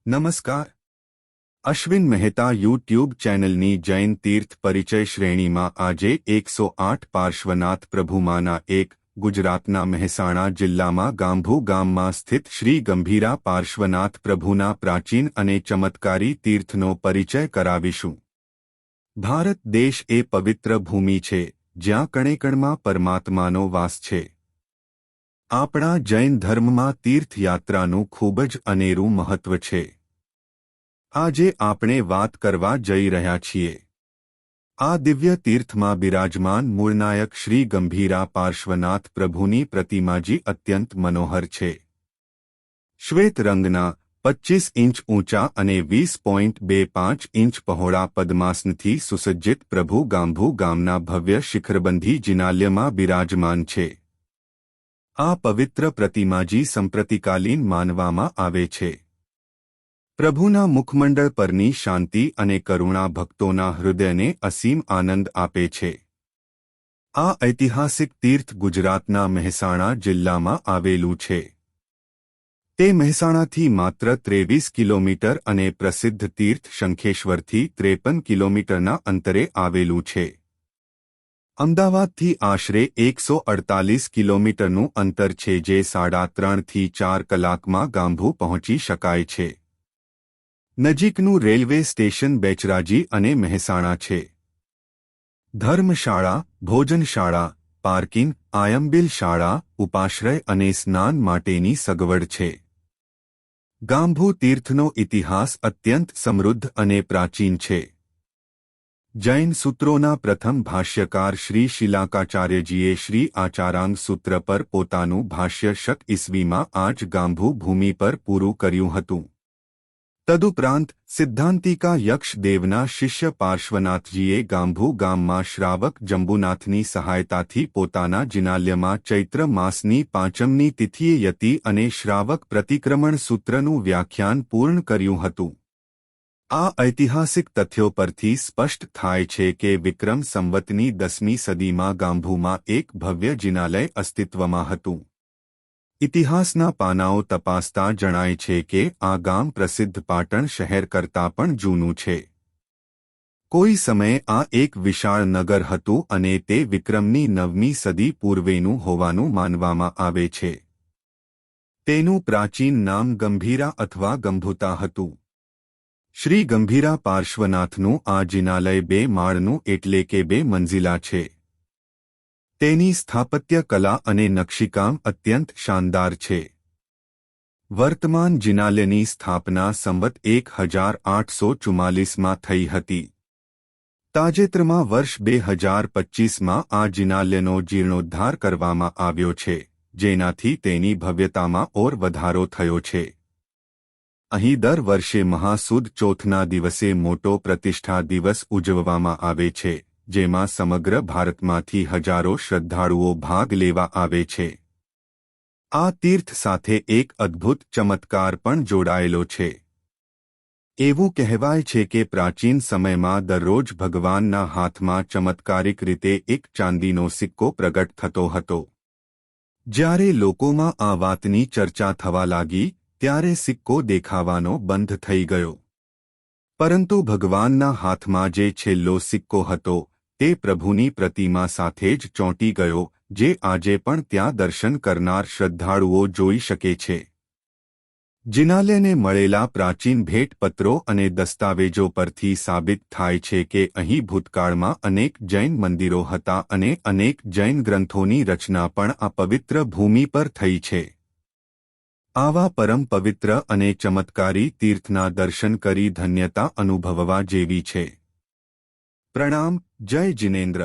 નમસ્કાર. અશ્વિન મહેતા યુટ્યુબ ચેનલની જૈન તીર્થ પરિચય શ્રેણીમાં આજે 108 પાર્શ્વનાથ પ્રભુમાંના એક ગુજરાતના મહેસાણા જિલ્લામાં ગાંભુ ગામમાં સ્થિત શ્રી ગંભીરા પાર્શ્વનાથ પ્રભુના પ્રાચીન અને ચમત્કારી તીર્થનો પરિચય કરાવીશું. ભારત દેશ એ પવિત્ર ભૂમિ છે જ્યાં કણેકણમાં પરમાત્માનો વાસ છે. આપણા જૈન ધર્મમાં તીર્થયાત્રાનું ખૂબ જ અનેરું મહત્વ છે. આજે આપણે વાત કરવા જઈ રહ્યા છીએ આ દિવ્ય તીર્થમાં બિરાજમાન મૂળનાયક શ્રી ગંભીરા પાર્શ્વનાથ પ્રભુની પ્રતિમાજી અત્યંત મનોહર છે. શ્વેત રંગના 25 ઇંચ ઊંચા અને 20.25 ઇંચ પહોળા પદ્માસનથી સુસજ્જિત પ્રભુ ગાંભુ ગામના ભવ્ય શિખરબંધી જિનાલયમાં બિરાજમાન છે. આ પવિત્ર પ્રતિમાજી સંપ્રતિકાલીન માનવામાં આવે છે. પ્રભુના મુખમંડળ પરની શાંતિ અને કરુણા ભક્તોના હૃદયને અસીમ આનંદ આપે છે. આ ઐતિહાસિક તીર્થ ગુજરાતના મહેસાણા જિલ્લામાં આવેલું છે. તે મહેસાણાથી માત્ર 23 કિલોમીટર અને પ્રસિદ્ધ તીર્થ શંખેશ્વરથી 53 કિલોમીટરના અંતરે આવેલું છે. અમદાવાદથી આશરે 148 કિલોમીટરનું અંતર છે જે 3.5 થી 4 કલાકમાં ગાંભુ પહોંચી શકાય છે. નજીકનું રેલવે સ્ટેશન બેચરાજી અને મહેસાણા છે. ધર્મશાળા, ભોજનશાળા, પાર્કિંગ, આયંબિલ શાળા, ઉપાશ્રય અને સ્નાન માટેની સગવડ છે. ગાંભુ તીર્થનો ઇતિહાસ અત્યંત સમૃદ્ધ અને પ્રાચીન છે. જૈન સૂત્રોના પ્રથમ ભાષ્યકાર શ્રી શિલાકાચાર્યજીએ શ્રી આચારાંગ સૂત્ર પર પોતાનું ભાષ્ય શક ઈસવીમાં આ જ ગાંભુ ભૂમિ પર પૂરું કર્યું હતું. તદુપરાંત સિદ્ધાંતિકા યક્ષદેવના શિષ્ય પાર્શ્વનાથજીએ ગાંભુ ગામમાં શ્રાવક જંબુનાથની સહાયતાથી પોતાના જિનાલયમાં ચૈત્ર માસની 5મી તિથિએ યતિ અને શ્રાવક પ્રતિક્રમણ સૂત્રનું વ્યાખ્યાન પૂર્ણ કર્યું હતું. આ ઐતિહાસિક તથ્યો પરથી સ્પષ્ટ થાય છે કે વિક્રમ સંવતની 10મી સદીમાં ગાંભુમાં એક ભવ્ય જિનાલય અસ્તિત્વમાં હતું. ઇતિહાસના પાનાઓ તપાસતા જણાય છે કે આ ગામ પ્રસિદ્ધ પાટણ શહેર કરતાં પણ જૂનું છે. કોઈ સમયે આ એક વિશાળ નગર હતું અને તે વિક્રમની 9મી સદી પૂર્વેનું હોવાનું માનવામાં આવે છે. તેનું પ્રાચીન નામ ગંભીરા અથવા ગંભુતા હતું. શ્રી ગંભીરા પાર્શ્વનાથનું આ જિનાલય 2 માળનું એટલે કે 2 મંજિલા છે. તેની સ્થાપત્ય કલા અને નકશીકામ અત્યંત શાનદાર છે. વર્તમાન જિનાલયની સ્થાપના સંવત 1844માં થઈ હતી. તાજેતરમાં વર્ષ 2025માં આ જિનાલયનો જીર્ણોદ્ધાર કરવામાં આવ્યો છે, જેનાથી તેની ભવ્યતામાં ઓર વધારો થયો છે. અહીં દર વર્ષે મહાસુદ ચોથના દિવસે મોટો પ્રતિષ્ઠા દિવસ ઉજવવામાં આવે છે, જેમાં સમગ્ર ભારતમાંથી હજારો શ્રદ્ધાળુઓ ભાગ લેવા આવે છે. આ તીર્થ સાથે એક અદ્ભુત ચમત્કાર પણ જોડાયેલો છે. એવું કહેવાય છે કે પ્રાચીન સમયમાં દરરોજ ભગવાનના હાથમાં ચમત્કારિક રીતે એક ચાંદીનો સિક્કો પ્રગટ થતો હતો. જ્યારે લોકોમાં આ વાતની ચર્ચા થવા લાગી ત્યારે સિક્કો દેખાવાનો બંધ થઈ ગયો. પરંતુ ભગવાનના હાથમાં જે છેલ્લો સિક્કો હતો તે પ્રભુની પ્રતિમા સાથે જ ચોંટી ગયો, જે આજે પણ ત્યાં દર્શન કરનાર શ્રદ્ધાળુઓ જોઈ શકે છે. જિનાલયને મળેલા પ્રાચીન ભેટપત્રો અને દસ્તાવેજો પરથી સાબિત થાય છે કે અહીં ભૂતકાળમાં અનેક જૈન મંદિરો હતા અને અનેક જૈન ગ્રંથોની રચના પણ આ પવિત્ર ભૂમિ પર થઈ છે. આવા પરમ પવિત્ર અને ચમત્કારી તીર્થના દર્શન કરી ધન્યતા અનુભવવા જેવી છે. પ્રણામ. જય જિનેન્દ્ર.